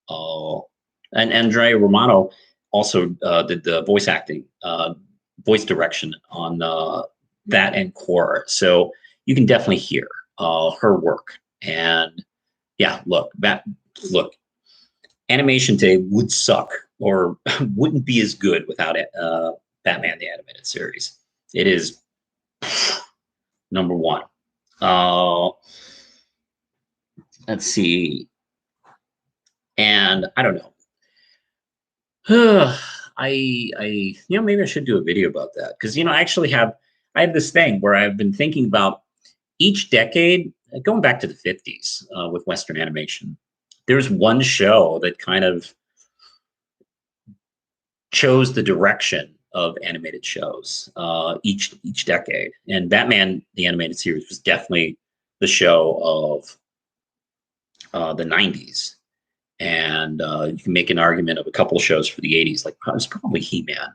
And Andrea Romano also did the voice acting, voice direction on that and Korra. So you can definitely hear her work. And yeah, look, animation today would suck or wouldn't be as good without it. Batman the Animated Series. It is number one. Let's see. And I don't know. Maybe I should do a video about that because I have this thing where I've been thinking about each decade, going back to the 50s with Western animation. There's one show that kind of chose the direction of animated shows each decade, and Batman the Animated Series was definitely the show of the 90s. And you can make an argument of a couple of shows for the 80s, like it was probably He-Man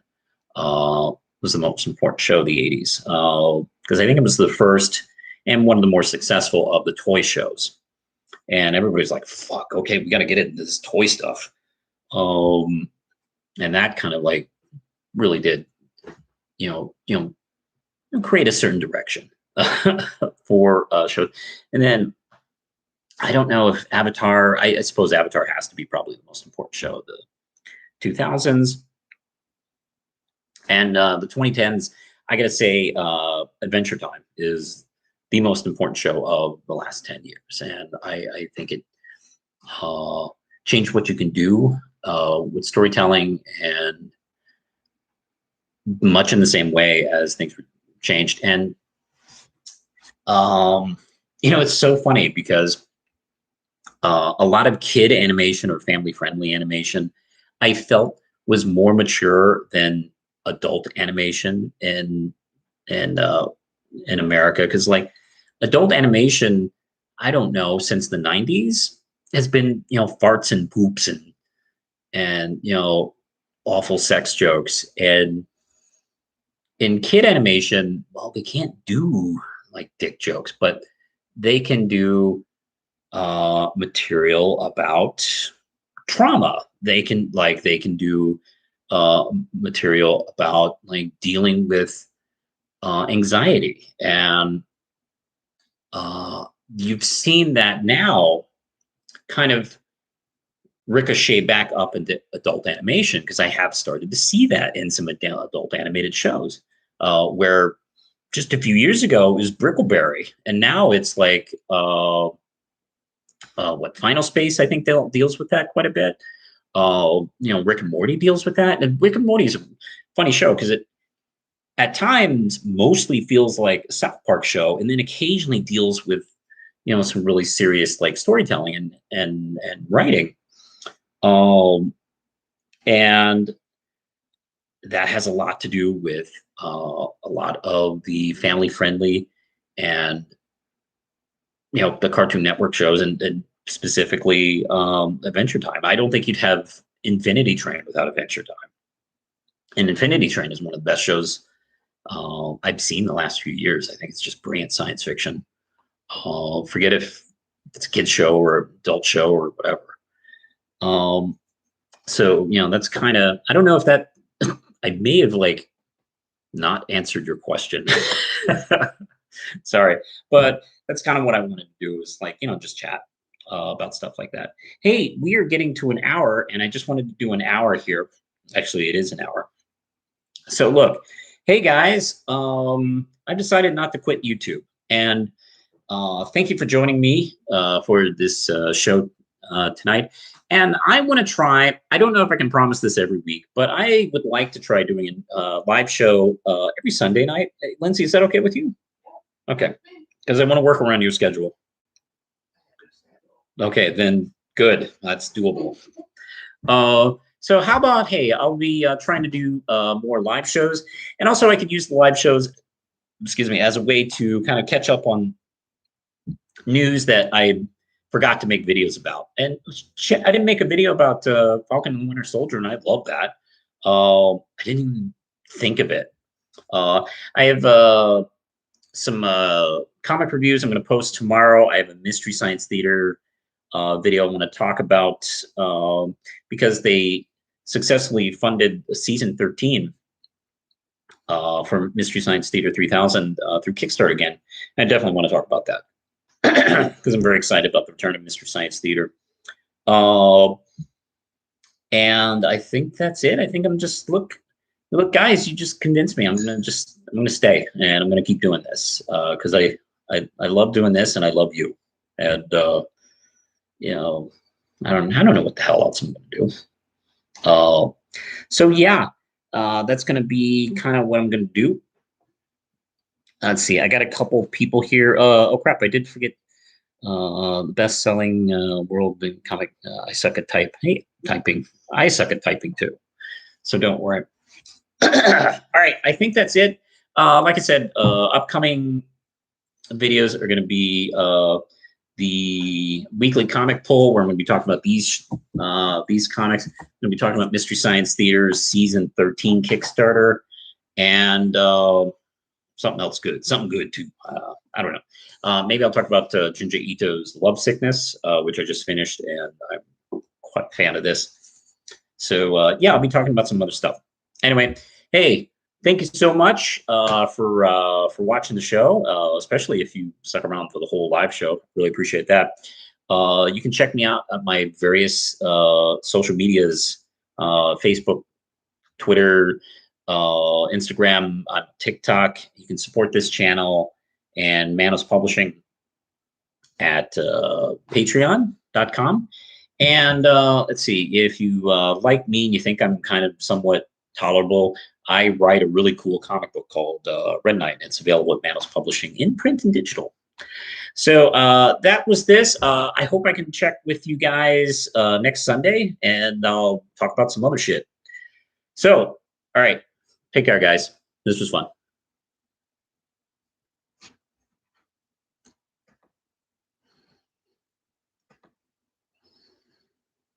was the most important show of the 80s because I think it was the first and one of the more successful of the toy shows. And everybody's like, "Fuck, okay, we got to get into this toy stuff," and that kind of like really did, create a certain direction for shows. And then I don't know if Avatar. I suppose Avatar has to be probably the most important show of the 2000s, and the 2010s. I gotta say, Adventure Time is the most important show of the last 10 years, and I think it changed what you can do with storytelling, and much in the same way as things were changed. And it's so funny because a lot of kid animation or family-friendly animation, I felt was more mature than adult animation in America. Because like adult animation, I don't know, since the 90s has been farts and poops and awful sex jokes. And in kid animation, well, they can't do like dick jokes, but they can do material about trauma. They can do material about like dealing with anxiety, and you've seen that now kind of ricochet back up into adult animation, because I have started to see that in some adult animated shows where just a few years ago it was Brickleberry, and now it's like Final Space, I think deals with that quite a bit. Rick and Morty deals with that, and Rick and Morty is a funny show because it at times mostly feels like a South Park show, and then occasionally deals with some really serious like storytelling and writing, and that has a lot to do with a lot of the family friendly and the Cartoon Network shows, and specifically Adventure Time. I don't think you'd have Infinity Train without Adventure Time, and Infinity Train is one of the best shows I've seen the last few years. I think it's just brilliant science fiction. Forget if it's a kid's show or adult show or whatever. So, that's kind of, I don't know if that, I may have like not answered your question. Sorry, but that's kind of what I wanted to do is like, just chat about stuff like that. Hey, we are getting to an hour and I just wanted to do an hour here. Actually, it is an hour. So look, hey guys, I decided not to quit YouTube, and thank you for joining me for this show tonight. And I want to try, I don't know if I can promise this every week, but I would like to try doing a live show every Sunday night. Hey, Lindsay, is that okay with you? Okay, because I want to work around your schedule. Okay, then good, that's doable. So how about, hey, I'll be trying to do more live shows. And also I could use the live shows, excuse me, as a way to kind of catch up on news that I forgot to make videos about. And shit, I didn't make a video about Falcon and Winter Soldier, and I love that. I didn't even think of it. I have some comic reviews I'm going to post tomorrow. I have a Mystery Science Theater video I want to talk about because they successfully funded season 13 for Mystery Science Theater 3000 through Kickstarter again. I definitely want to talk about that because I'm very excited about the return of Mystery Science Theater. And I think that's it. I think I'm just look, guys, you just convinced me. I'm gonna stay and I'm gonna keep doing this because I love doing this and I love you. And I don't know what the hell else I'm gonna do. So yeah, that's gonna be kind of what I'm gonna do. Let's see. I got a couple of people here. Oh crap! I did forget. The best-selling world in comic. I suck at typing. I suck at typing too. So don't worry. All right. I think that's it. Like I said, upcoming videos are going to be the weekly comic poll, where I'm going to be talking about these comics. I'm going to be talking about Mystery Science Theater's season 13 Kickstarter, and something else good, something good too. I don't know. Maybe I'll talk about Junji Ito's Love Sickness, which I just finished, and I'm quite a fan of this. So yeah, I'll be talking about some other stuff. Anyway, hey, thank you so much for watching the show, especially if you stuck around for the whole live show. Really appreciate that. You can check me out at my various social medias, Facebook, Twitter, Instagram, on TikTok. You can support this channel and Manos Publishing at patreon.com. And let's see, if you like me and you think I'm kind of somewhat tolerable, I write a really cool comic book called Red Knight. It's available at Manos Publishing in print and digital. So that was this. I hope I can check with you guys next Sunday, and I'll talk about some other shit. So, all right. Take care, guys. This was fun.